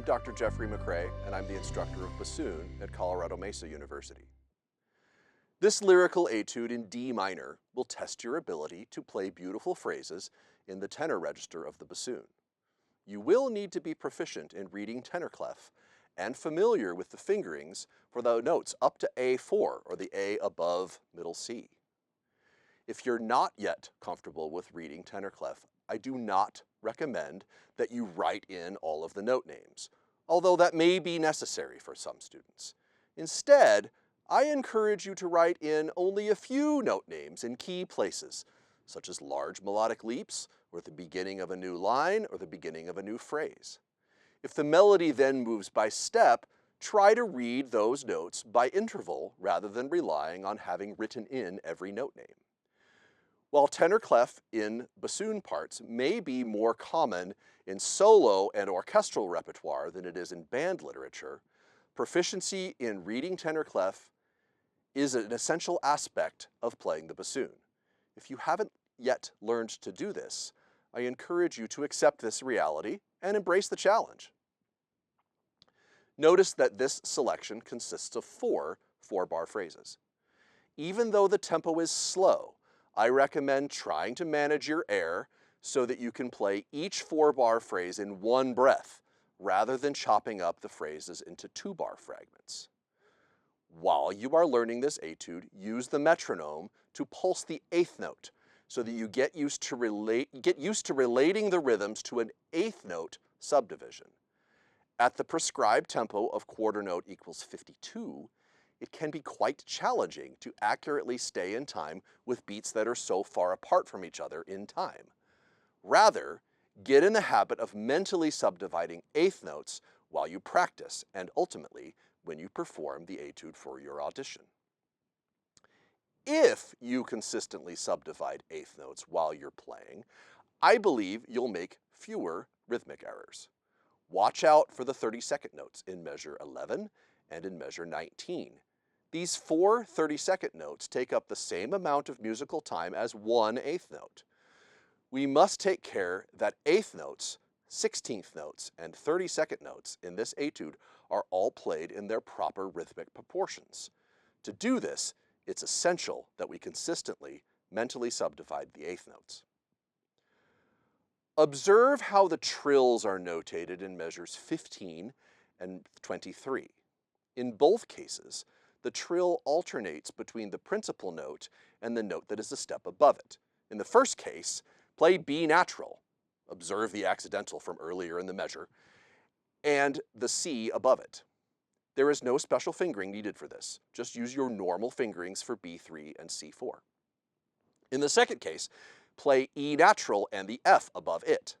Dr. Jeffrey McRae, and I'm the instructor of bassoon at Colorado Mesa University. This lyrical etude in D minor will test your ability to play beautiful phrases in the tenor register of the bassoon. You will need to be proficient in reading tenor clef and familiar with the fingerings for the notes up to A4, or the A above middle C. If you're not yet comfortable with reading tenor clef, I do not recommend that you write in all of the note names, although that may be necessary for some students. Instead, I encourage you to write in only a few note names in key places, such as large melodic leaps, or the beginning of a new line, or the beginning of a new phrase. If the melody then moves by step, try to read those notes by interval rather than relying on having written in every note name. While tenor clef in bassoon parts may be more common in solo and orchestral repertoire than it is in band literature, proficiency in reading tenor clef is an essential aspect of playing the bassoon. If you haven't yet learned to do this, I encourage you to accept this reality and embrace the challenge. Notice that this selection consists of four-bar phrases. Even though the tempo is slow, I recommend trying to manage your air so that you can play each 4-bar phrase in one breath, rather than chopping up the phrases into 2-bar fragments. While you are learning this etude, use the metronome to pulse the 8th note so that you get used to relating the rhythms to an 8th note subdivision. At the prescribed tempo of quarter note equals 52, it can be quite challenging to accurately stay in time with beats that are so far apart from each other in time. Rather, get in the habit of mentally subdividing 8th notes while you practice and ultimately when you perform the etude for your audition. If you consistently subdivide 8th notes while you're playing, I believe you'll make fewer rhythmic errors. Watch out for the 32nd notes in measure 11 and in measure 19. These 4 32nd notes take up the same amount of musical time as one 8th note. We must take care that 8th notes, 16th notes, and 32nd notes in this etude are all played in their proper rhythmic proportions. To do this, it's essential that we consistently mentally subdivide the 8th notes. Observe how the trills are notated in measures 15 and 23. In both cases, the trill alternates between the principal note and the note that is a step above it. In the first case, play B natural, observe the accidental from earlier in the measure, and the C above it. There is no special fingering needed for this. Just use your normal fingerings for B3 and C4. In the second case, play E natural and the F above it.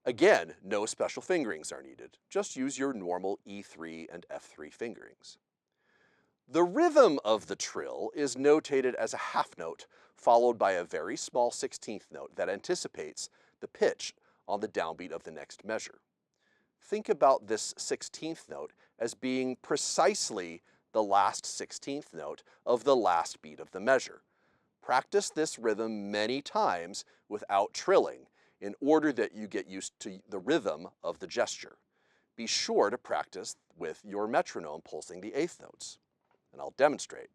Again, no special fingerings are needed. Just use your normal E3 and F3 fingerings. The rhythm of the trill is notated as a half note, followed by a very small 16th note that anticipates the pitch on the downbeat of the next measure. Think about this 16th note as being precisely the last 16th note of the last beat of the measure. Practice this rhythm many times without trilling in order that you get used to the rhythm of the gesture. Be sure to practice with your metronome pulsing the 8th notes, and I'll demonstrate.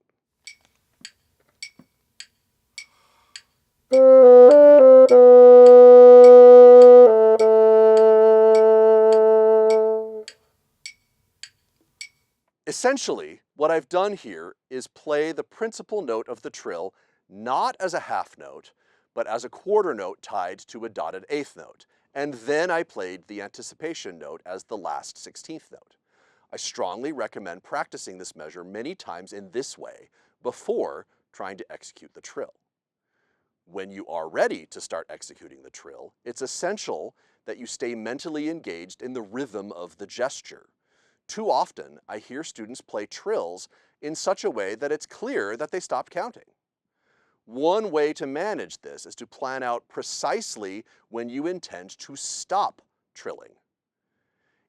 Essentially, what I've done here is play the principal note of the trill not as a half note, but as a quarter note tied to a dotted 8th note, and then I played the anticipation note as the last 16th note. I strongly recommend practicing this measure many times in this way before trying to execute the trill. When you are ready to start executing the trill, it's essential that you stay mentally engaged in the rhythm of the gesture. Too often, I hear students play trills in such a way that it's clear that they stopped counting. One way to manage this is to plan out precisely when you intend to stop trilling.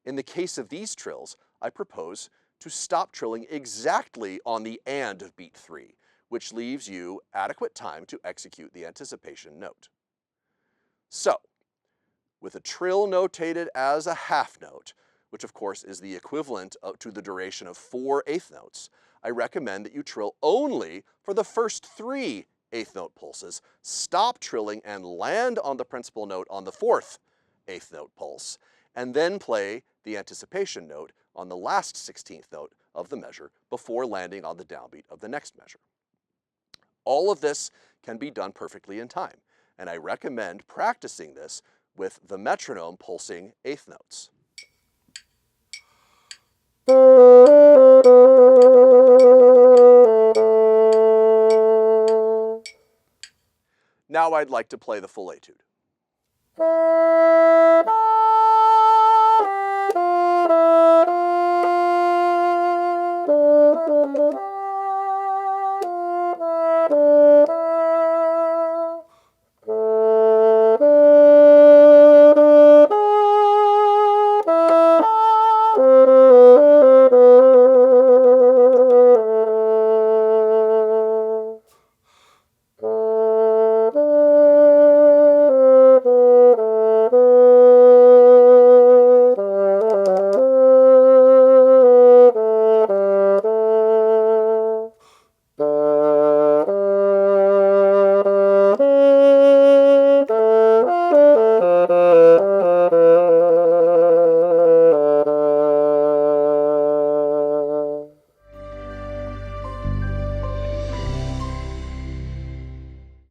In the case of these trills, I propose to stop trilling exactly on the and of beat 3, which leaves you adequate time to execute the anticipation note. So, with a trill notated as a half note, which of course is the equivalent to the duration of 4 eighth notes, I recommend that you trill only for the first 3 eighth note pulses, stop trilling and land on the principal note on the 4th eighth note pulse, and then play the anticipation note on the last 16th note of the measure before landing on the downbeat of the next measure. All of this can be done perfectly in time, and I recommend practicing this with the metronome pulsing eighth notes. Now I'd like to play the full etude.